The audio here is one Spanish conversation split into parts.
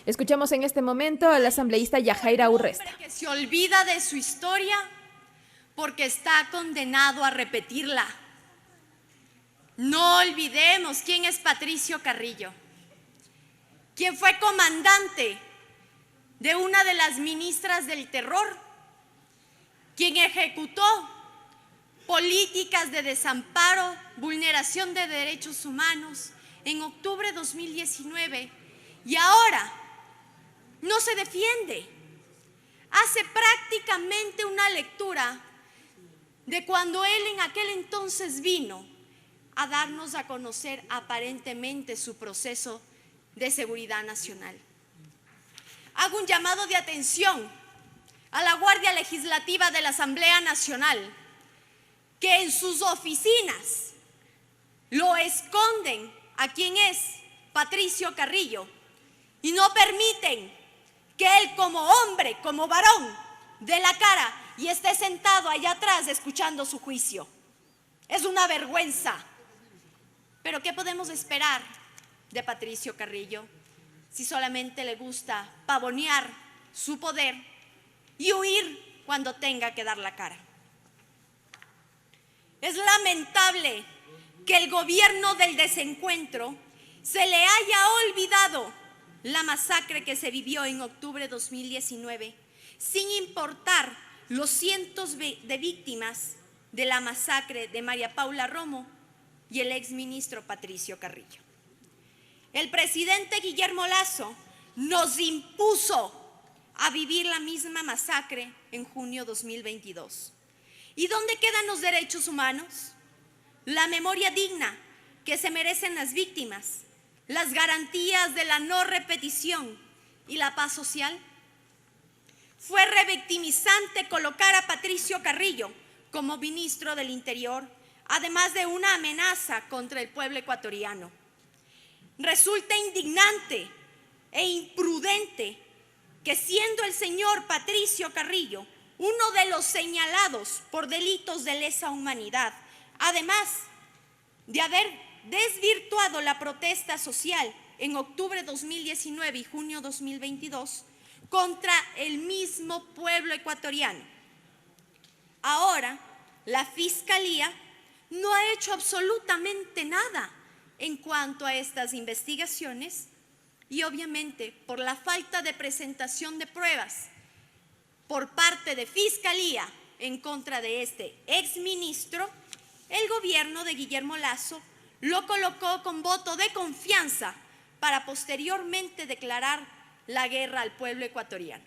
Escuchamos en este momento al asambleísta Yajaira Urresta. Que se olvida de su historia porque está condenado a repetirla. No olvidemos quién es Patricio Carrillo, quien fue comandante de una de las ministras del terror, quien ejecutó políticas de desamparo, vulneración de derechos humanos en octubre de 2019 y ahora no se defiende. Hace prácticamente una lectura de cuando él en aquel entonces vino a darnos a conocer aparentemente su proceso de seguridad nacional. Hago un llamado de atención a la Guardia Legislativa de la Asamblea Nacional, que en sus oficinas lo esconden a quien es Patricio Carrillo y no permiten que él como hombre, como varón, dé la cara y esté sentado allá atrás escuchando su juicio. Es una vergüenza. Pero ¿qué podemos esperar de Patricio Carrillo si solamente le gusta pavonear su poder y huir cuando tenga que dar la cara? Es lamentable que el gobierno del desencuentro se le haya olvidado la masacre que se vivió en octubre de 2019, sin importar los cientos de víctimas de la masacre de María Paula Romo y el exministro Patricio Carrillo. El presidente Guillermo Lasso nos impuso a vivir la misma masacre en junio de 2022. ¿Y dónde quedan los derechos humanos? La memoria digna que se merecen las víctimas, las garantías de la no repetición y la paz social. Fue revictimizante colocar a Patricio Carrillo como ministro del Interior, además de una amenaza contra el pueblo ecuatoriano. Resulta indignante e imprudente que, siendo el señor Patricio Carrillo uno de los señalados por delitos de lesa humanidad, además de haber desvirtuado la protesta social en octubre de 2019 y junio de 2022 contra el mismo pueblo ecuatoriano, ahora la Fiscalía no ha hecho absolutamente nada en cuanto a estas investigaciones y obviamente por la falta de presentación de pruebas por parte de Fiscalía en contra de este exministro, el gobierno de Guillermo Lasso lo colocó con voto de confianza para posteriormente declarar la guerra al pueblo ecuatoriano.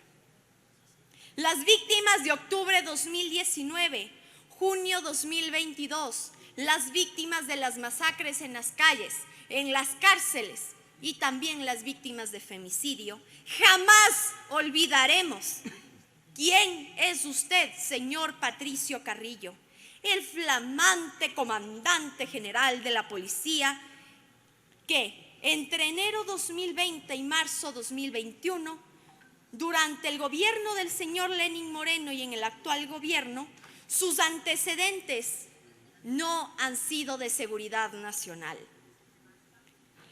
Las víctimas de octubre 2019, junio 2022, las víctimas de las masacres en las calles, en las cárceles y también las víctimas de femicidio, jamás olvidaremos quién es usted, señor Patricio Carrillo, el flamante comandante general de la policía que entre enero 2020 y marzo 2021, durante el gobierno del señor Lenín Moreno y en el actual gobierno, sus antecedentes no han sido de seguridad nacional.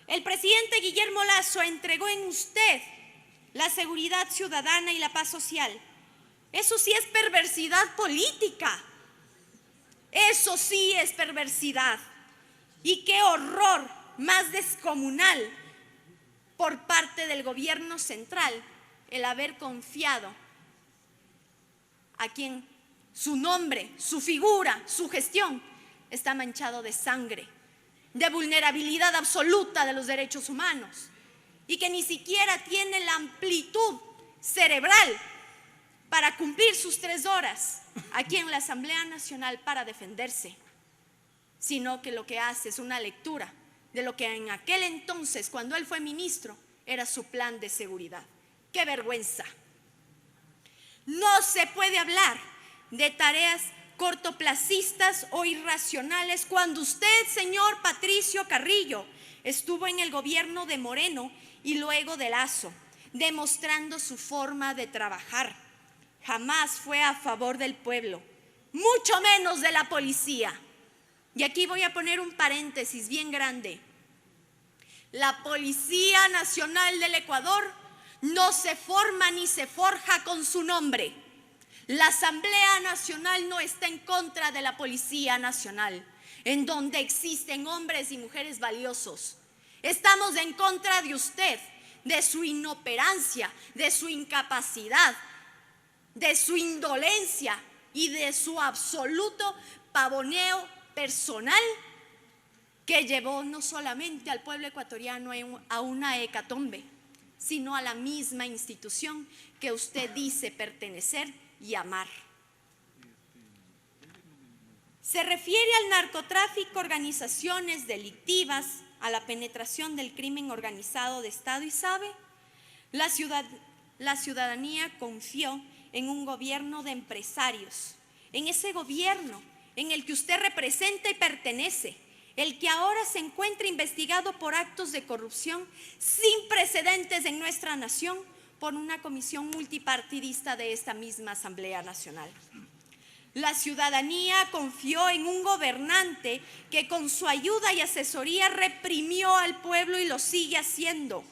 El presidente Guillermo Lasso entregó en usted la seguridad ciudadana y la paz social. Eso sí es perversidad política. Eso sí es perversidad. Y qué horror más descomunal por parte del gobierno central el haber confiado a quien su nombre, su figura, su gestión está manchado de sangre, de vulnerabilidad absoluta de los derechos humanos y que ni siquiera tiene la amplitud cerebral para cumplir sus 3 horas aquí en la Asamblea Nacional para defenderse, sino que lo que hace es una lectura de lo que en aquel entonces, cuando él fue ministro, era su plan de seguridad. ¡Qué vergüenza! No se puede hablar de tareas cortoplacistas o irracionales cuando usted, señor Patricio Carrillo, estuvo en el gobierno de Moreno y luego de Lasso, demostrando su forma de trabajar. Jamás fue a favor del pueblo, mucho menos de la policía. Y aquí voy a poner un paréntesis bien grande. La Policía Nacional del Ecuador no se forma ni se forja con su nombre. La Asamblea Nacional no está en contra de la Policía Nacional, en donde existen hombres y mujeres valiosos. Estamos en contra de usted, de su inoperancia, de su incapacidad, de su indolencia y de su absoluto pavoneo personal que llevó no solamente al pueblo ecuatoriano a una hecatombe, sino a la misma institución que usted dice pertenecer y amar. Se refiere al narcotráfico, organizaciones delictivas, a la penetración del crimen organizado de Estado y sabe, la ciudadanía confió en un gobierno de empresarios, en ese gobierno en el que usted representa y pertenece, el que ahora se encuentra investigado por actos de corrupción sin precedentes en nuestra nación por una comisión multipartidista de esta misma Asamblea Nacional. La ciudadanía confió en un gobernante que con su ayuda y asesoría reprimió al pueblo y lo sigue haciendo.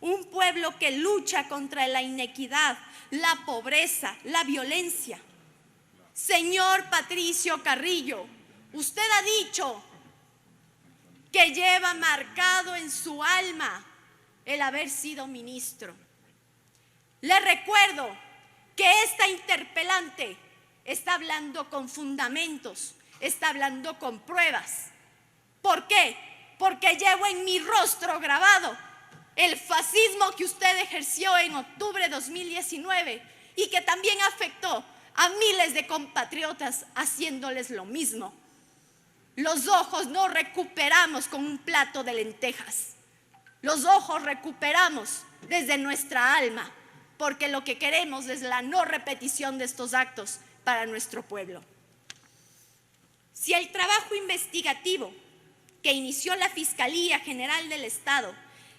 Un pueblo que lucha contra la inequidad, la pobreza, la violencia. Señor Patricio Carrillo, usted ha dicho que lleva marcado en su alma el haber sido ministro. Le recuerdo que esta interpelante está hablando con fundamentos, está hablando con pruebas. ¿Por qué? Porque llevo en mi rostro grabado el fascismo que usted ejerció en octubre de 2019 y que también afectó a miles de compatriotas haciéndoles lo mismo. Los ojos no recuperamos con un plato de lentejas. Los ojos recuperamos desde nuestra alma, porque lo que queremos es la no repetición de estos actos para nuestro pueblo. Si el trabajo investigativo que inició la Fiscalía General del Estado,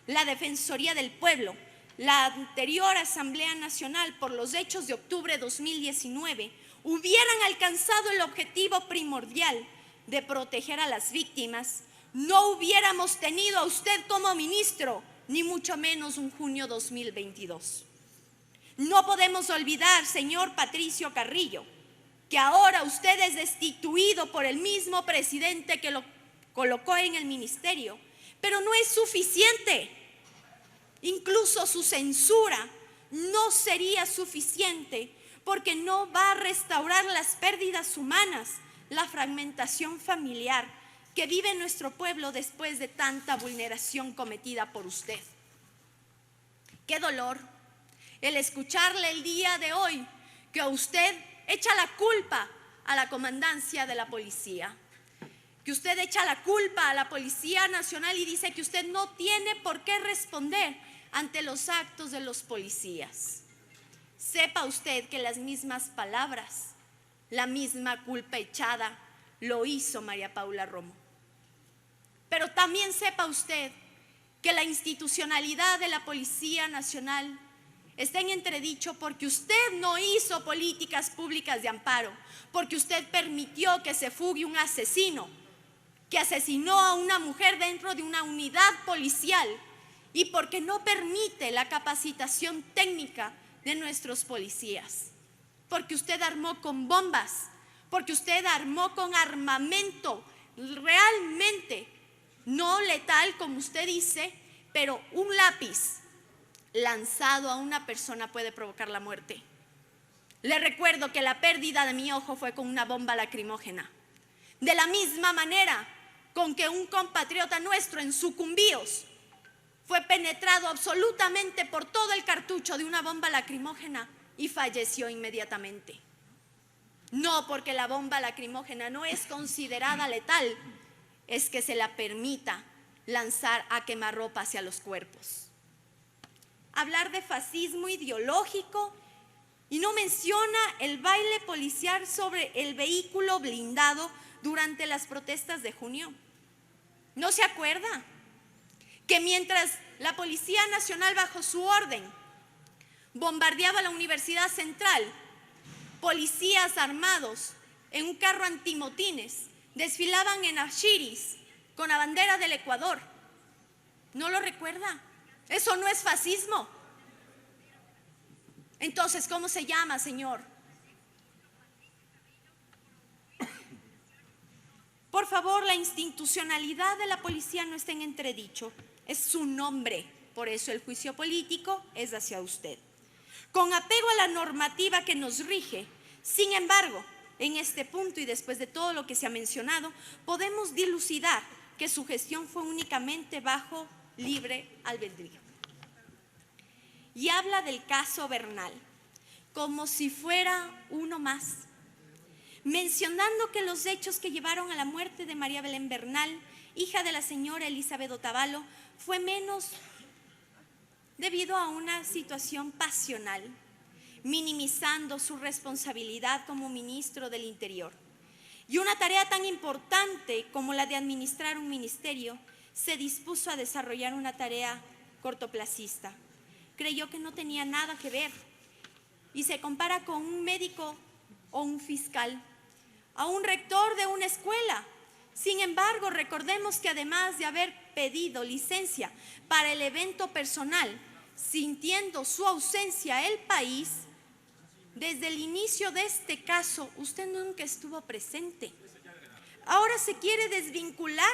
la Defensoría del Pueblo, la anterior Asamblea Nacional por los hechos de octubre de 2019 hubieran alcanzado el objetivo primordial de proteger a las víctimas, no hubiéramos tenido a usted como ministro, ni mucho menos un junio 2022. No podemos olvidar, señor Patricio Carrillo, que ahora usted es destituido por el mismo presidente que lo colocó en el ministerio, pero no es suficiente. Incluso su censura no sería suficiente porque no va a restaurar las pérdidas humanas, la fragmentación familiar que vive nuestro pueblo después de tanta vulneración cometida por usted. Qué dolor el escucharle el día de hoy que usted echa la culpa a la comandancia de la policía, que usted echa la culpa a la Policía Nacional y dice que usted no tiene por qué responder ante los actos de los policías. Sepa usted que las mismas palabras, la misma culpa echada, lo hizo María Paula Romo. Pero también sepa usted que la institucionalidad de la Policía Nacional está en entredicho porque usted no hizo políticas públicas de amparo, porque usted permitió que se fugue un asesino, que asesinó a una mujer dentro de una unidad policial y porque no permite la capacitación técnica de nuestros policías, porque usted armó con bombas, porque usted armó con armamento realmente no letal como usted dice, pero un lápiz lanzado a una persona puede provocar la muerte. Le recuerdo que la pérdida de mi ojo fue con una bomba lacrimógena. De la misma manera con que un compatriota nuestro en Sucumbíos fue penetrado absolutamente por todo el cartucho de una bomba lacrimógena y falleció inmediatamente. No porque la bomba lacrimógena no es considerada letal, es que se la permita lanzar a quemarropa hacia los cuerpos. Hablar de fascismo ideológico y no menciona el baile policial sobre el vehículo blindado durante las protestas de junio. ¿No se acuerda? Que mientras la Policía Nacional bajo su orden bombardeaba la Universidad Central, policías armados en un carro antimotines desfilaban en Ashiris con la bandera del Ecuador. ¿No lo recuerda? Eso no es fascismo. Entonces, ¿cómo se llama, señor? Por favor, la institucionalidad de la policía no está en entredicho. Es su nombre. Por eso el juicio político es hacia usted. Con apego a la normativa que nos rige, sin embargo, en este punto y después de todo lo que se ha mencionado, podemos dilucidar que su gestión fue únicamente bajo libre albedrío. Y habla del caso Bernal, como si fuera uno más, mencionando que los hechos que llevaron a la muerte de María Belén Bernal, hija de la señora Elizabeth Otavalo, fue menos debido a una situación pasional, minimizando su responsabilidad como ministro del Interior. Y una tarea tan importante como la de administrar un ministerio, se dispuso a desarrollar una tarea cortoplacista. Creyó que no tenía nada que ver y se compara con un médico o un fiscal, a un rector de una escuela. Sin embargo, recordemos que además de haber pedido licencia para el evento personal, sintiendo su ausencia el país, desde el inicio de este caso, usted nunca estuvo presente. Ahora se quiere desvincular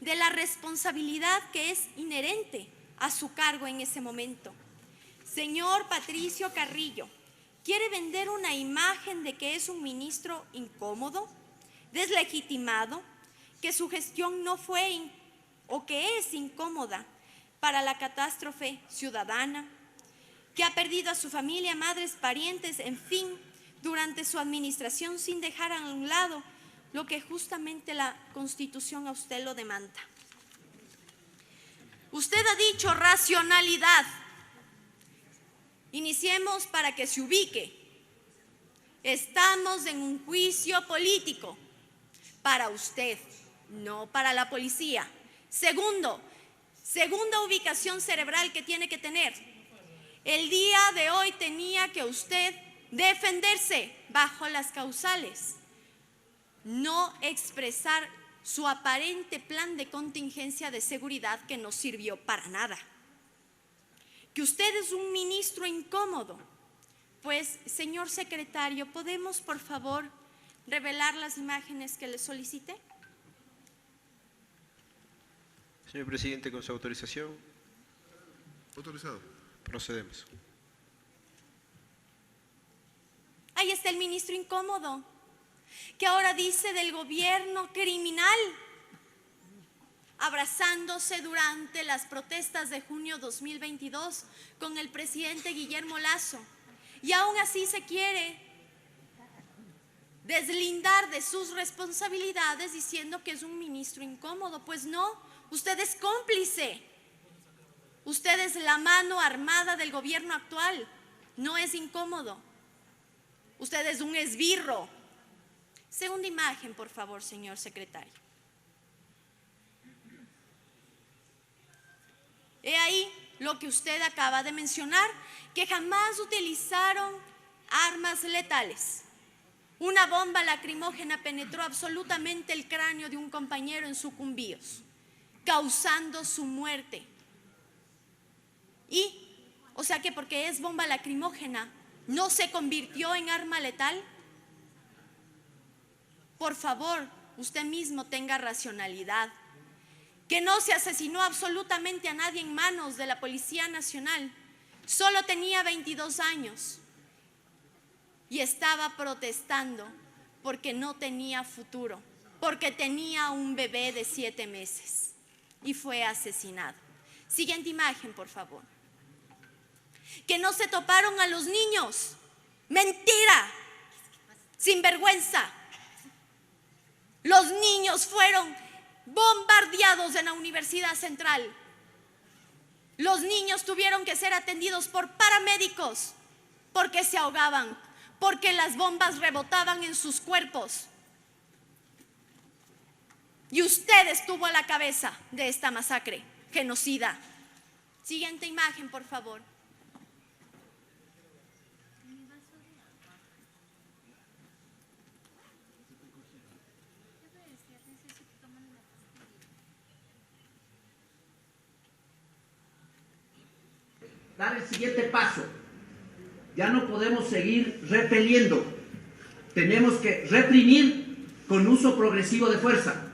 de la responsabilidad que es inherente a su cargo en ese momento. Señor Patricio Carrillo, ¿quiere vender una imagen de que es un ministro incómodo, deslegitimado, que su gestión no fue o que es incómoda para la catástrofe ciudadana, que ha perdido a su familia, madres, parientes, en fin, durante su administración sin dejar a un lado lo que justamente la Constitución a usted lo demanda? Usted ha dicho racionalidad. Iniciemos para que se ubique. Estamos en un juicio político para usted, no para la policía. Segunda ubicación cerebral que tiene que tener. El día de hoy tenía que usted defenderse bajo las causales, no expresar su aparente plan de contingencia de seguridad que no sirvió para nada. Que usted es un ministro incómodo. Pues, señor secretario, ¿podemos, por favor, revelar las imágenes que le solicité? Señor presidente, con su autorización. Autorizado. Procedemos. Ahí está el ministro incómodo, que ahora dice del gobierno criminal, abrazándose durante las protestas de junio 2022 con el presidente Guillermo Lasso, y aún así se quiere deslindar de sus responsabilidades diciendo que es un ministro incómodo. Pues no, usted es cómplice, usted es la mano armada del gobierno actual, no es incómodo, usted es un esbirro. Segunda imagen, por favor, señor secretario. He ahí lo que usted acaba de mencionar, que jamás utilizaron armas letales. Una bomba lacrimógena penetró absolutamente el cráneo de un compañero en Sucumbíos, causando su muerte. Y, o sea que porque es bomba lacrimógena, ¿no se convirtió en arma letal? Por favor, usted mismo tenga racionalidad. Que no se asesinó absolutamente a nadie en manos de la Policía Nacional. Solo tenía 22 años y estaba protestando porque no tenía futuro, porque tenía un bebé de 7 meses y fue asesinado. Siguiente imagen, por favor. Que no se toparon a los niños. Mentira, sinvergüenza. Los niños fueron bombardeados en la Universidad Central. Los niños tuvieron que ser atendidos por paramédicos porque se ahogaban, porque las bombas rebotaban en sus cuerpos. Y usted estuvo a la cabeza de esta masacre genocida. Siguiente imagen, por favor. Dar el siguiente paso. Ya no podemos seguir repeliendo. Tenemos que reprimir con uso progresivo de fuerza.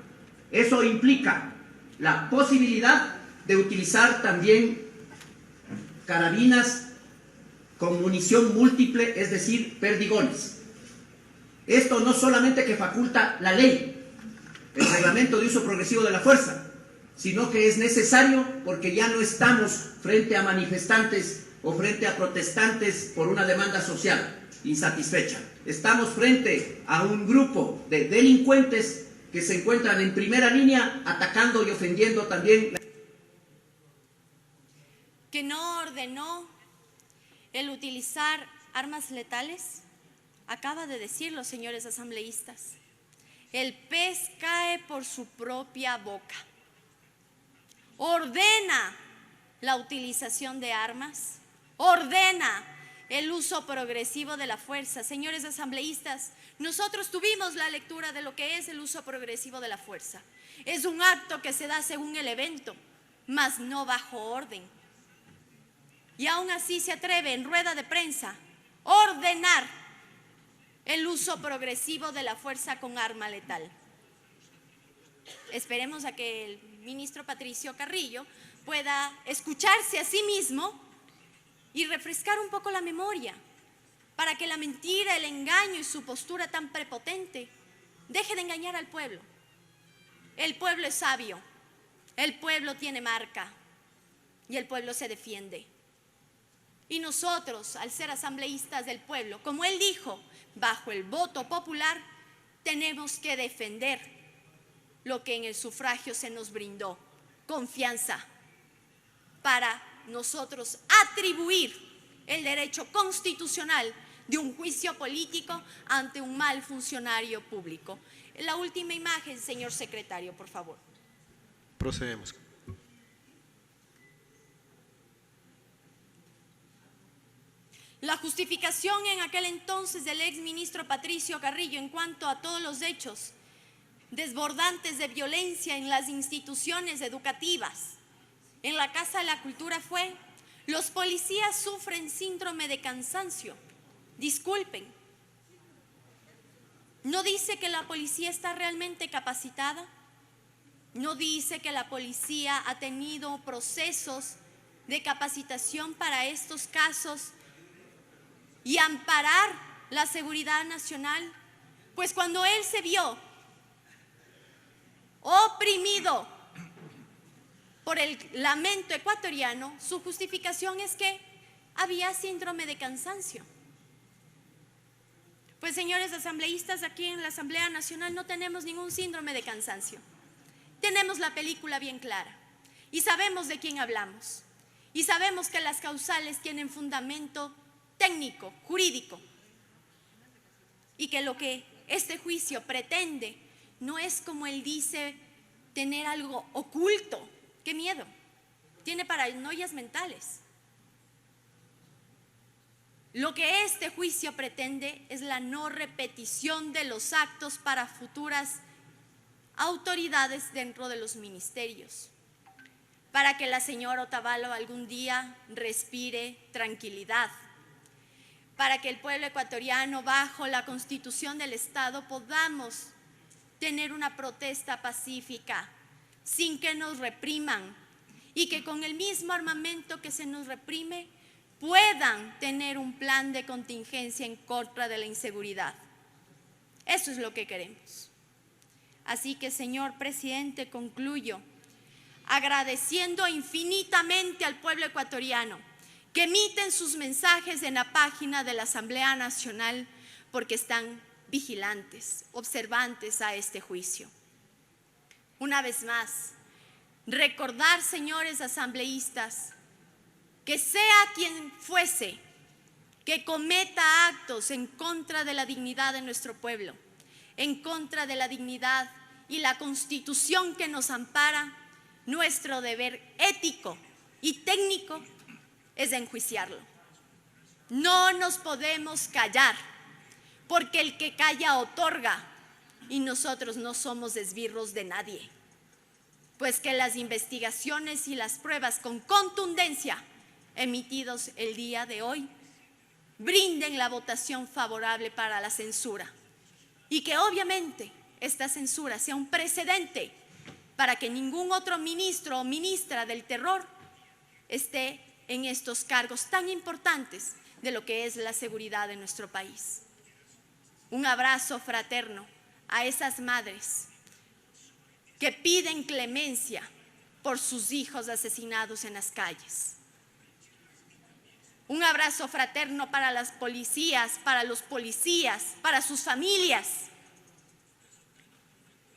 Eso implica la posibilidad de utilizar también carabinas con munición múltiple, es decir, perdigones. Esto no solamente que faculta la ley, el reglamento de uso progresivo de la fuerza, sino que es necesario porque ya no estamos frente a manifestantes o frente a protestantes por una demanda social insatisfecha. Estamos frente a un grupo de delincuentes que se encuentran en primera línea atacando y ofendiendo también. Que no ordenó el utilizar armas letales, acaba de decir los señores asambleístas. El pez cae por su propia boca. Ordena la utilización de armas, ordena el uso progresivo de la fuerza. Señores asambleístas, nosotros tuvimos la lectura de lo que es el uso progresivo de la fuerza. Es un acto que se da según el evento, mas no bajo orden. Y aún así se atreve en rueda de prensa a ordenar el uso progresivo de la fuerza con arma letal. Esperemos a que el ministro Patricio Carrillo pueda escucharse a sí mismo y refrescar un poco la memoria para que la mentira, el engaño y su postura tan prepotente deje de engañar al pueblo. El pueblo es sabio, el pueblo tiene marca y el pueblo se defiende. Y nosotros, al ser asambleístas del pueblo, como él dijo, bajo el voto popular, tenemos que defender lo que en el sufragio se nos brindó, confianza, para nosotros atribuir el derecho constitucional de un juicio político ante un mal funcionario público. La última imagen, señor secretario, por favor. Procedemos. La justificación en aquel entonces del ex ministro Patricio Carrillo en cuanto a todos los hechos desbordantes de violencia en las instituciones educativas, en la Casa de la Cultura fue: los policías sufren síndrome de cansancio. Disculpen, ¿no dice que la policía está realmente capacitada? ¿No dice que la policía ha tenido procesos de capacitación para estos casos y amparar la seguridad nacional? Pues cuando él se vio oprimido por el lamento ecuatoriano, su justificación es que había síndrome de cansancio. Pues señores asambleístas, aquí en la Asamblea Nacional no tenemos ningún síndrome de cansancio. Tenemos la película bien clara y sabemos de quién hablamos. Y sabemos que las causales tienen fundamento técnico, jurídico, y que lo que este juicio pretende no es, como él dice, tener algo oculto. ¡Qué miedo! Tiene paranoias mentales. Lo que este juicio pretende es la no repetición de los actos para futuras autoridades dentro de los ministerios, para que la señora Otavalo algún día respire tranquilidad, para que el pueblo ecuatoriano, bajo la Constitución del Estado, podamos tener una protesta pacífica, sin que nos repriman, y que con el mismo armamento que se nos reprime, puedan tener un plan de contingencia en contra de la inseguridad. Eso es lo que queremos. Así que, señor presidente, concluyo agradeciendo infinitamente al pueblo ecuatoriano que emiten sus mensajes en la página de la Asamblea Nacional, porque están vigilantes, observantes a este juicio. Una vez más, recordar, señores asambleístas, que sea quien fuese que cometa actos en contra de la dignidad de nuestro pueblo, en contra de la dignidad y la Constitución que nos ampara, nuestro deber ético y técnico es enjuiciarlo. No nos podemos callar, porque el que calla otorga, y nosotros no somos esbirros de nadie. Pues que las investigaciones y las pruebas con contundencia emitidos el día de hoy brinden la votación favorable para la censura y que obviamente esta censura sea un precedente para que ningún otro ministro o ministra del terror esté en estos cargos tan importantes de lo que es la seguridad de nuestro país. Un abrazo fraterno a esas madres que piden clemencia por sus hijos asesinados en las calles. Un abrazo fraterno para las policías, para los policías, para sus familias,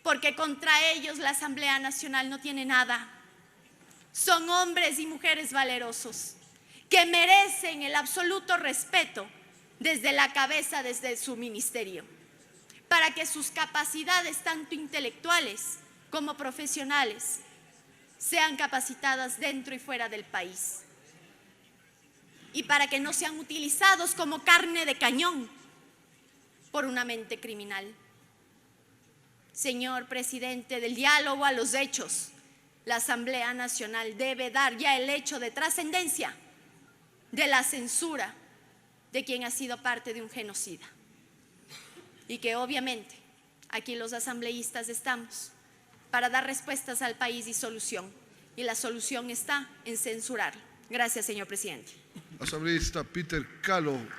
porque contra ellos la Asamblea Nacional no tiene nada. Son hombres y mujeres valerosos que merecen el absoluto respeto desde la cabeza, desde su ministerio, para que sus capacidades, tanto intelectuales como profesionales, sean capacitadas dentro y fuera del país. Y para que no sean utilizados como carne de cañón por una mente criminal. Señor presidente, del diálogo a los hechos, la Asamblea Nacional debe dar ya el hecho de trascendencia de la censura de quien ha sido parte de un genocida. Y que obviamente aquí los asambleístas estamos para dar respuestas al país y solución. Y la solución está en censurarlo. Gracias, señor presidente. Asambleísta Peter Calo.